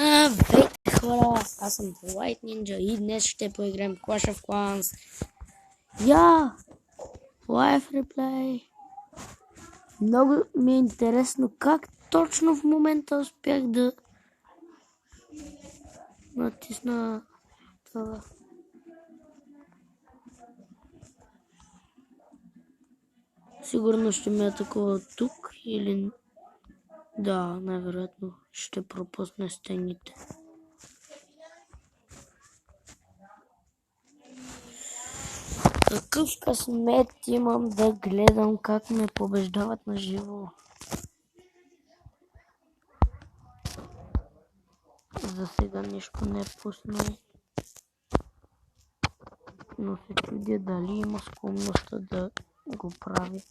Здравейте хора, аз съм The White Ninja и днес ще поиграем Clash of Clans. Live replay. Много ми е интересно как точно в момента успях да натисна това. Сигурно ще ме атакува тук или... Да, най-вероятно ще пропусне стените. Какъв късмет имам да гледам как ме побеждават на живо. За сега нищо не е пуснал. Но се чудя дали има склонността да го прави.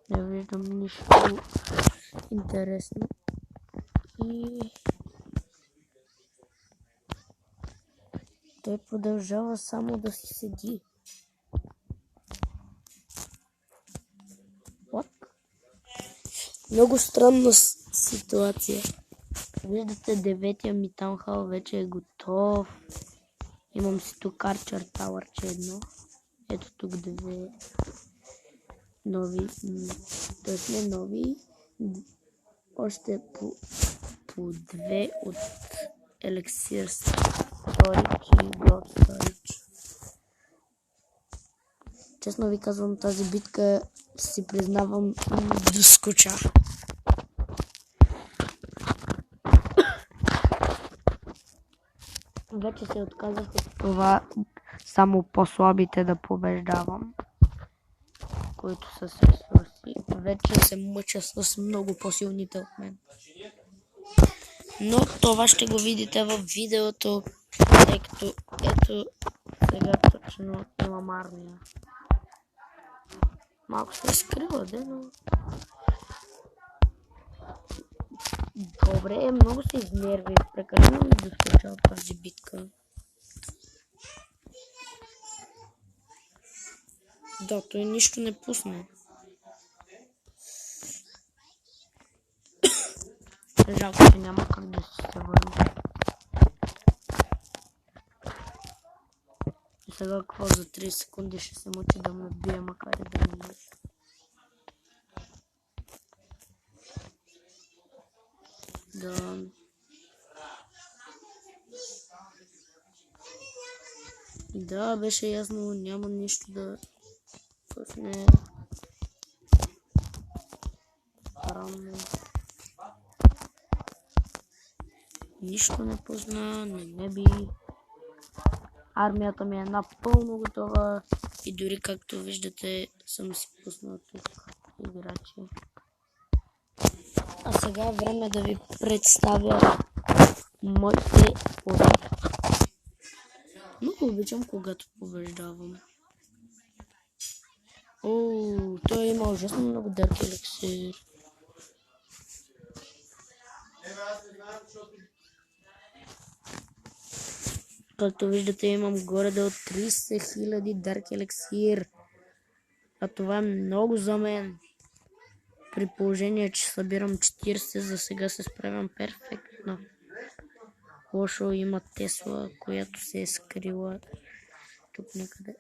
Не виждам нищо интересно. И той продължава само да си седи. What? Много странна ситуация. Виждате, 9-я ми таунхал вече е готов. Имам си тук Archer Tower 1. Ето тук 2 нови. Т.е. не нови. Още по 2 от Elixir Storage и Gold Storage. Честно ви казвам, тази битка си признавам доскуча. Вече се отказах от това само по-слабите да побеждавам, които са с ресурси. Вече се мъча с много по-силните от мен. Но това ще го видите в видеото, тъй като ето сега точно имам армия. Малко се скрива, но... Добре, много се изнервих, прекалено ми доскучава тази битка. Да, той нищо не пусна. Жалко, че няма как да се върна. И сега какво за 30 секунди ще се мъчи да ме бие, макар и да не може. Да, беше ясно, няма нищо да пусне. Странно. Нищо не пусна, не би. Армията ми е напълно готова и дори както виждате съм си пуснал тук играчи. А сега е време да ви представя моите уроки. Много обичам, когато побеждавам. Той има ужасно много Dark Elixir. Както виждате, имам горе-долу 30 000 Dark Elixir. А това е много за мен. При положение, че събирам 40, за сега се справям перфектно. Лошо има Тесла, която се е скрила тук някъде.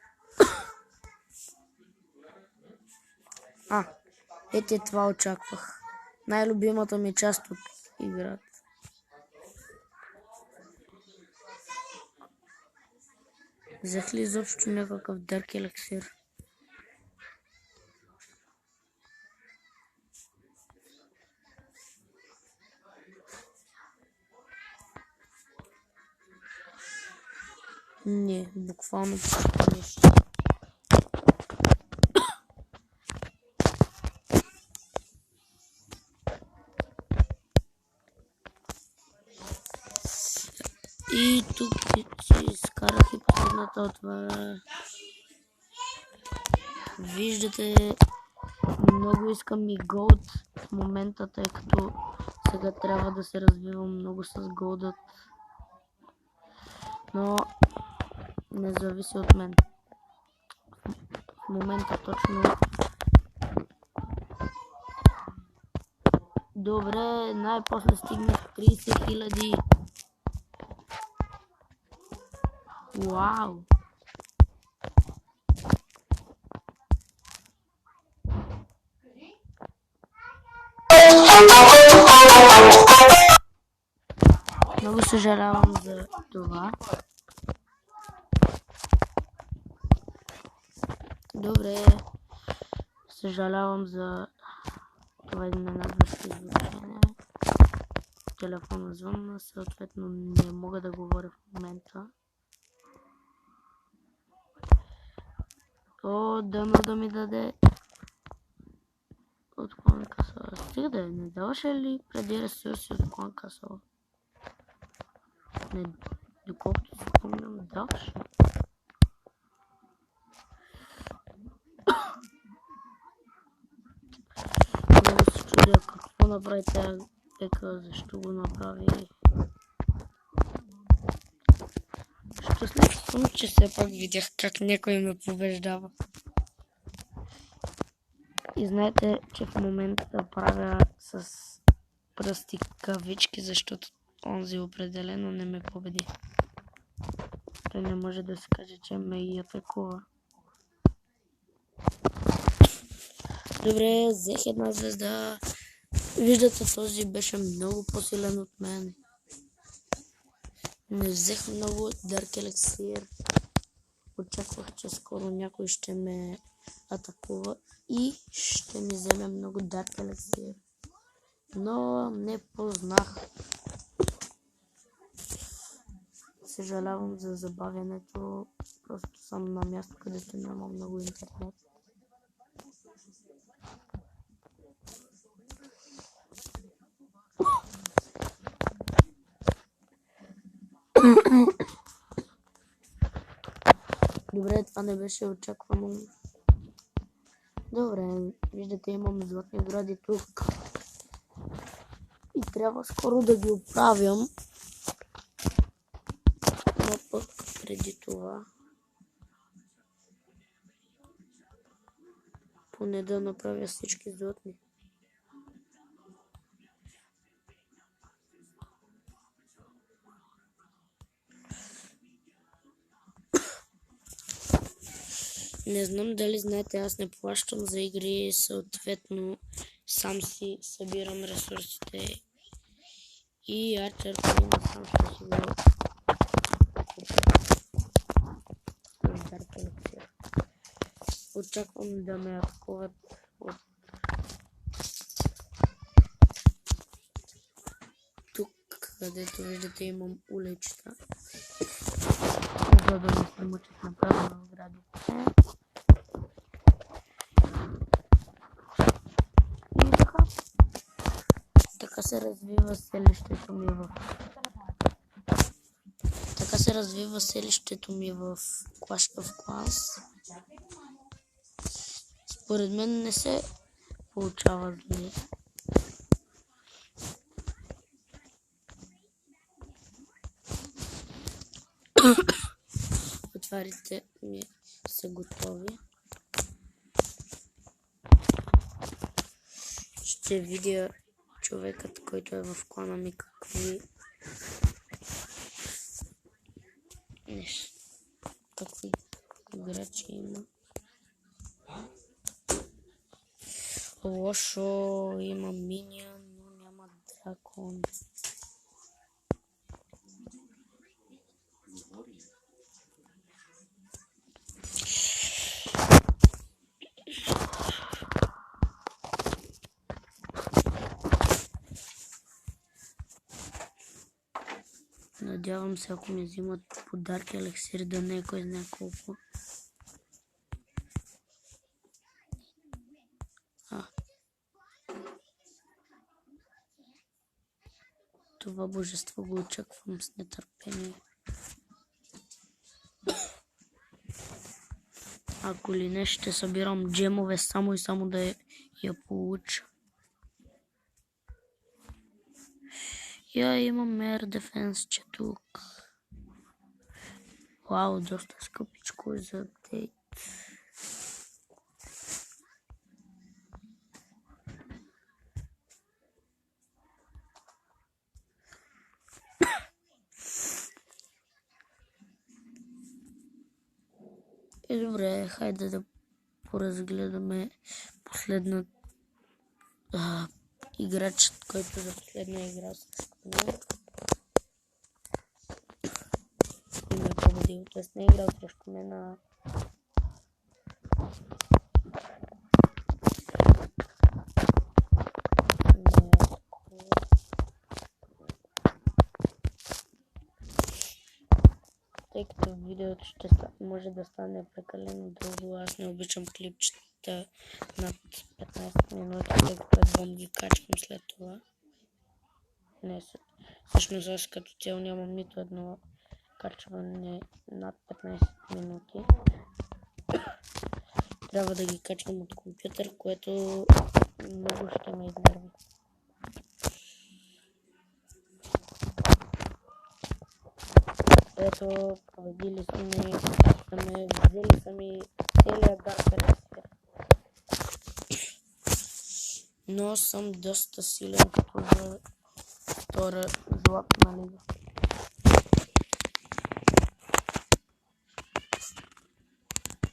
Ето това очаквах. Най-любимата ми част от играта. Взех ли изобщо някакъв Dark Elixir? Не, буквално почти нещо. И тук си изкарах и последната отвара. Виждате, много искам и голд в момента, тъй като сега трябва да се развивам много с голдът. Но не зависи от мен. В момента точно. Добре, най-после стигнах 30 000. Вау! Много съжалявам за това. Добре, съжалявам за това изненадващо излъчение. Телефона звънна, съответно не мога да говоря в момента. О, дано да ми даде от клан касова. Стига да не даваше ли преди ресурси от клан касова? Не, доколкото си спомням, даваше. Много се чудя какво направи тя ека, защо го направи. Щастлив съм, че все пак видях как някой ме побеждава. И знаете, че в момента правя с пръсти кавички, защото онзи определено не ме победи. Той не може да се каже, че ме и атакува. Добре, взех една звезда. Виждате, този беше много по-силен от мен. Не взех много Dark Elixir. Очаквах, че скоро някой ще ме атакува и ще ми вземе много Dark Elixir. Но не познах. Съжалявам за забавянето. Просто съм на място, където няма много интернет. Добре, това не беше очаквано. Добре, виждате, имам златни гради тук. И трябва скоро да ги оправям. Но пък преди това поне да направя всички златни. Не знам дали знаете, аз не плащам за игри, съответно сам си събирам ресурсите и Арчер Queen сам ще си го очаквам да ме атакуват от тук, където виждате имам уличета, за да не се мъчат направо на оградите. И така се развива селището ми в Clash of Clans. Според мен не се получава зле. Отварите ми са готови. Ще видя човекът, който е в клана ми, какви играчи има. Лошо, има миньон, но няма дракон. Надявам се, ако ми взимат подарки еликсир, да не е кой знае колко. Това божество го очаквам с нетърпение. Ако ли не, ще събирам джемове само и само да я получа. Я имам Air Defense тук. Вау, доста скъпичко е за апдейт. И добре, хайде да поразгледаме последна играчът, който за последна игра срещу мен. И ме победил, т.е. не е играл срещу мен, тъй като видеото може да стане прекалено дълго, аз не обичам клипчета над 15 минути, тъй като едвам ги качвам след това. Не, всъщност аз като цяло нямам нито едно качване над 15 минути. Трябва да ги качвам от компютър, което много ще ме изнерви. Ето, победили са ме, взели са ми целият Dark Racer. Но съм доста силен като за втора златна лига.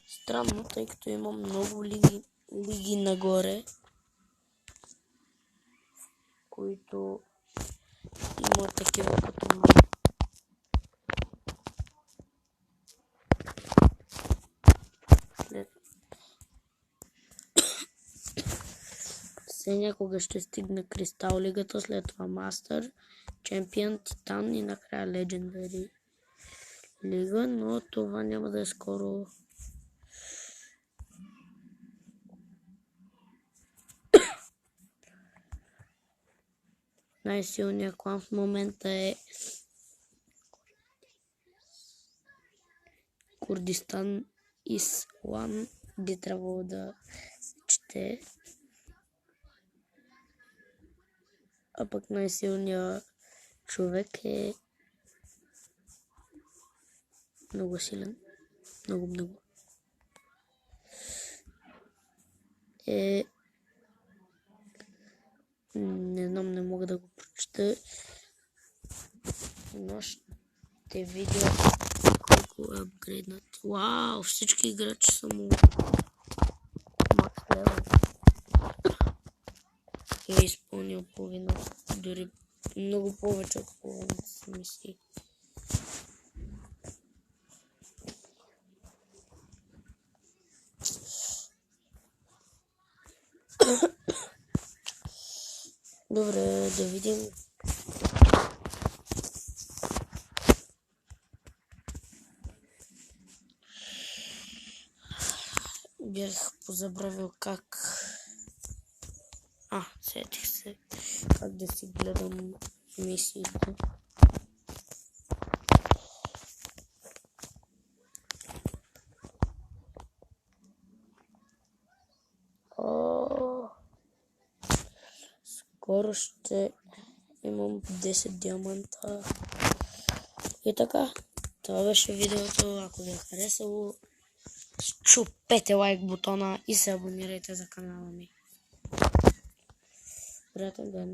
Странно, тъй като имам много лиги нагоре, които има такива като мен. Все някога ще стигна Кристал лигата, след това Мастър, Чемпион, Титан и накрая Legendary лига, но това няма да е скоро. Най-силният клан в момента е Курдистан Ислам, би трябвало да чете. А пък най-силният човек е много силен. Много. Не знам, не мога да го прочета, но ще видя колко е апгрейднат. Вау, всички играчи са му макс левел. И е изпълнил половина, дори много повече от половината си мисии. Добре, да видим. Бях позабравил как... сетих се как да си гледам мисиите. Скоро ще имам 10 диаманта. И така, това беше видеото. Ако ви е харесало, чупете лайк бутона и се абонирайте за канала ми. Приятен ден!